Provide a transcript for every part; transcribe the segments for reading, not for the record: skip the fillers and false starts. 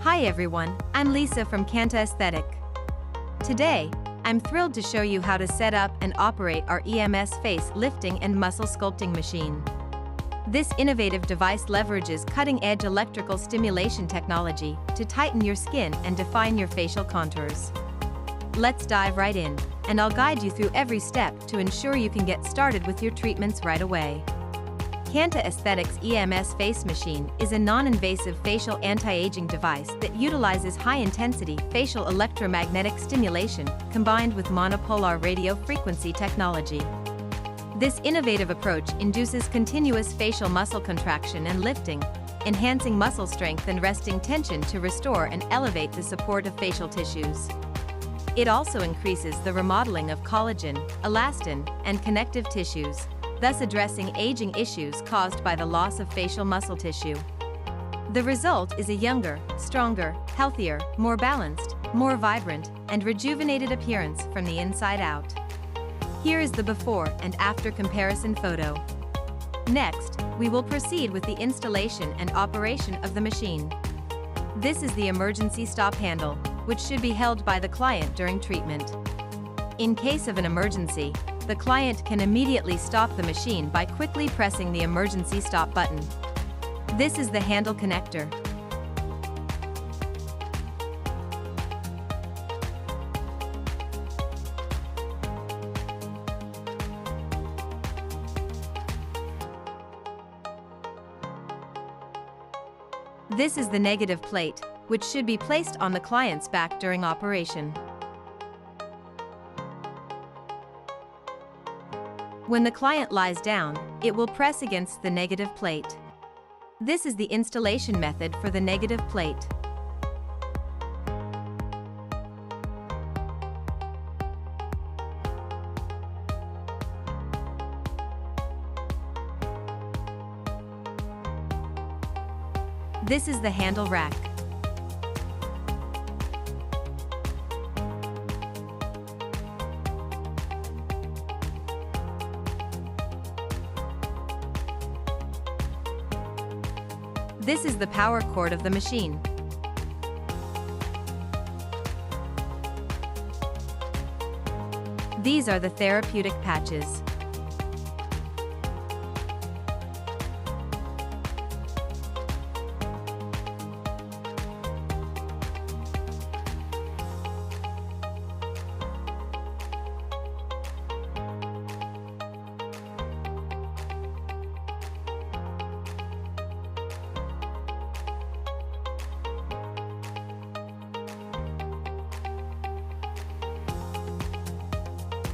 Hi everyone, I'm Lisa from Canta Esthetic. Today, I'm thrilled to show you how to set up and operate our EMS face lifting and muscle sculpting machine. This innovative device leverages cutting-edge electrical stimulation technology to tighten your skin and define your facial contours. Let's dive right in, and I'll guide you through every step to ensure you can get started with your treatments right away. Canta Aesthetic's EMS face machine is a non-invasive facial anti-aging device that utilizes high-intensity facial electromagnetic stimulation combined with monopolar radio frequency technology. This innovative approach induces continuous facial muscle contraction and lifting, enhancing muscle strength and resting tension to restore and elevate the support of facial tissues. It also increases the remodeling of collagen, elastin, and connective tissues, thus addressing aging issues caused by the loss of facial muscle tissue. The result is a younger, stronger, healthier, more balanced, more vibrant, and rejuvenated appearance from the inside out. Here is the before and after comparison photo. Next, we will proceed with the installation and operation of the machine. This is the emergency stop handle, which should be held by the client during treatment. In case of an emergency, the client can immediately stop the machine by quickly pressing the emergency stop button. This is the handle connector. This is the negative plate, which should be placed on the client's back during operation. When the client lies down, it will press against the negative plate. This is the installation method for the negative plate. This is the handle rack. This is the power cord of the machine. These are the therapeutic patches.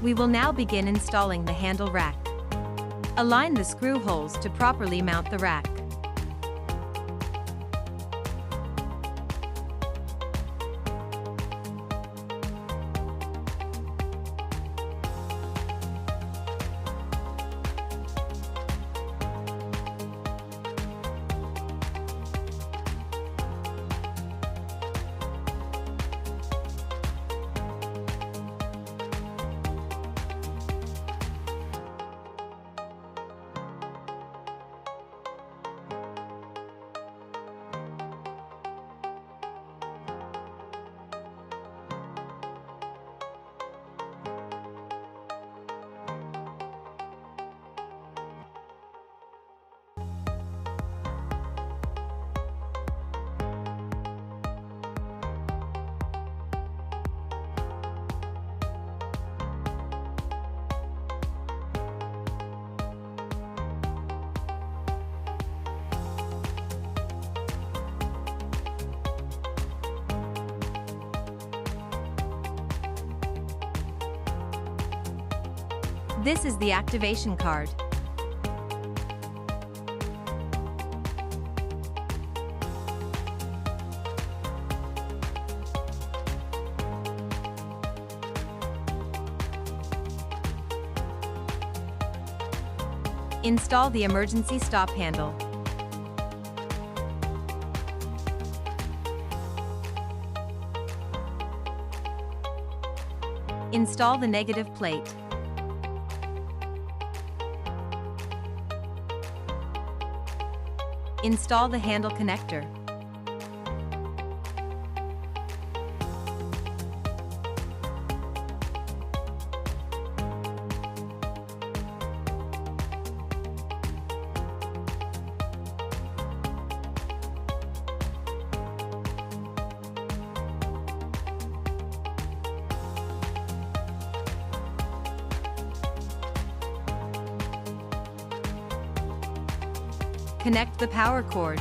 We will now begin installing the handle rack. Align the screw holes to properly mount the rack. This is the activation card. Install the emergency stop handle. Install the negative plate. Install the handle connector. Connect the power cord.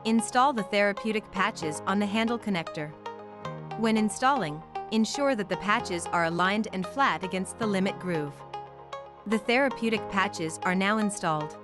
Install the therapeutic patches on the handle connector. When installing, ensure that the patches are aligned and flat against the limit groove. The therapeutic patches are now installed.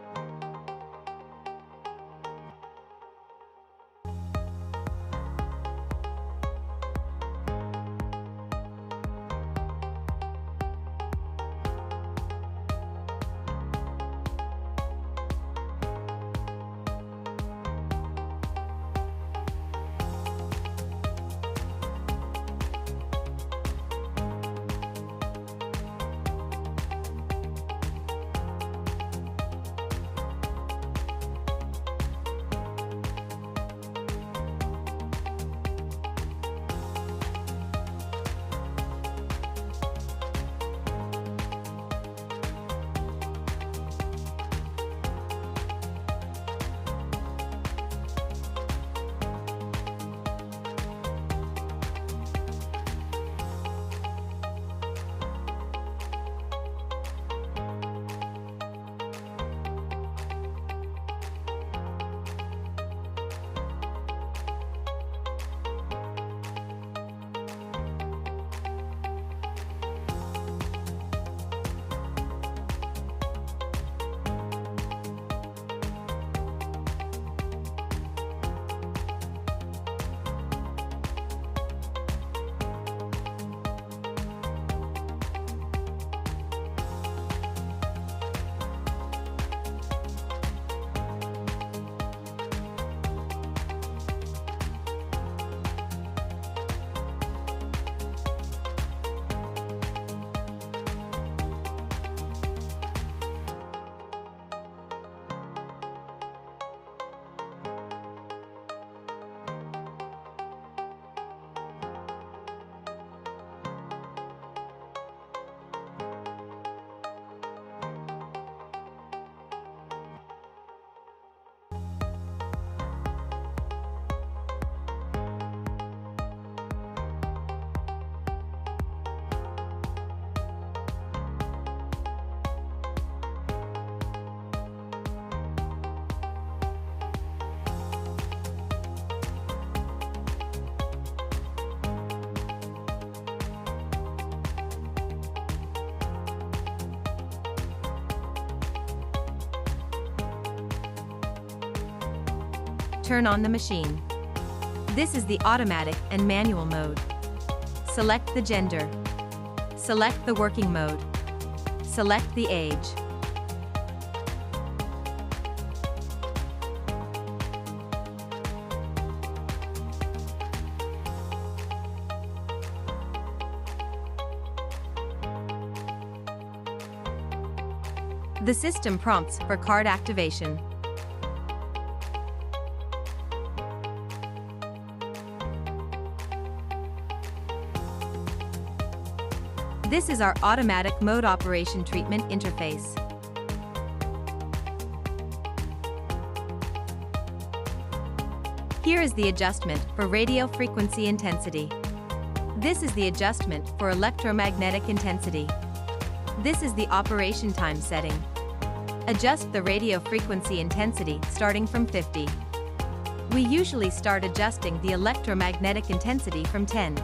Turn on the machine. This is the automatic and manual mode. Select the gender. Select the working mode. Select the age. The system prompts for card activation. This is our automatic mode operation treatment interface. Here is the adjustment for radio frequency intensity. This is the adjustment for electromagnetic intensity. This is the operation time setting. Adjust the radio frequency intensity starting from 50. We usually start adjusting the electromagnetic intensity from 10.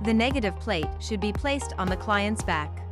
The negative plate should be placed on the client's back.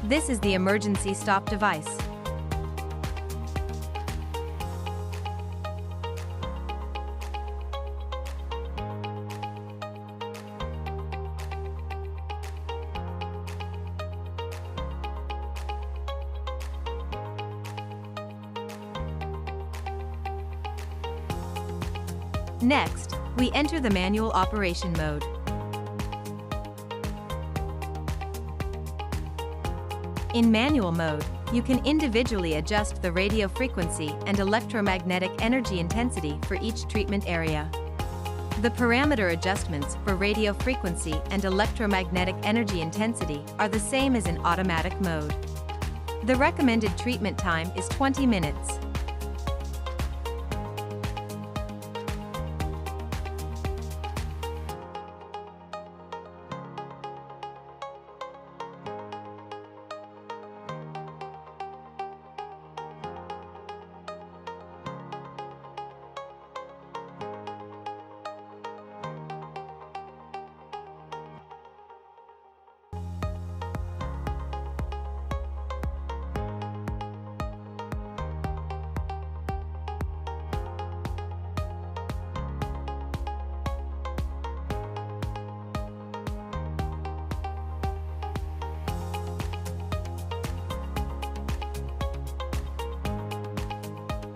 This is the emergency stop device. Next, we enter the manual operation mode. In manual mode, you can individually adjust the radio frequency and electromagnetic energy intensity for each treatment area. The parameter adjustments for radio frequency and electromagnetic energy intensity are the same as in automatic mode. The recommended treatment time is 20 minutes.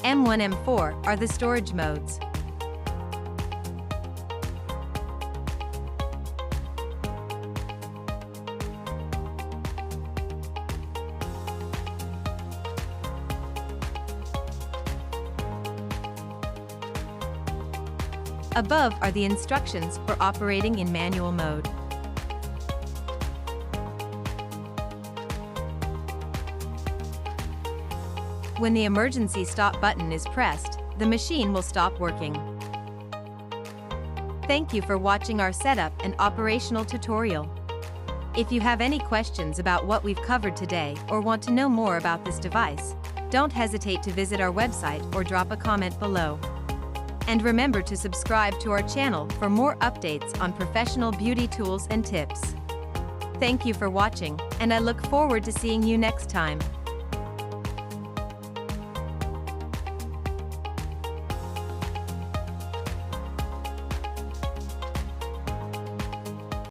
M1, M4 are the storage modes. Above are the instructions for operating in manual mode. When the emergency stop button is pressed, the machine will stop working. Thank you for watching our setup and operational tutorial. If you have any questions about what we've covered today or want to know more about this device, don't hesitate to visit our website or drop a comment below. And remember to subscribe to our channel for more updates on professional beauty tools and tips. Thank you for watching, and I look forward to seeing you next time.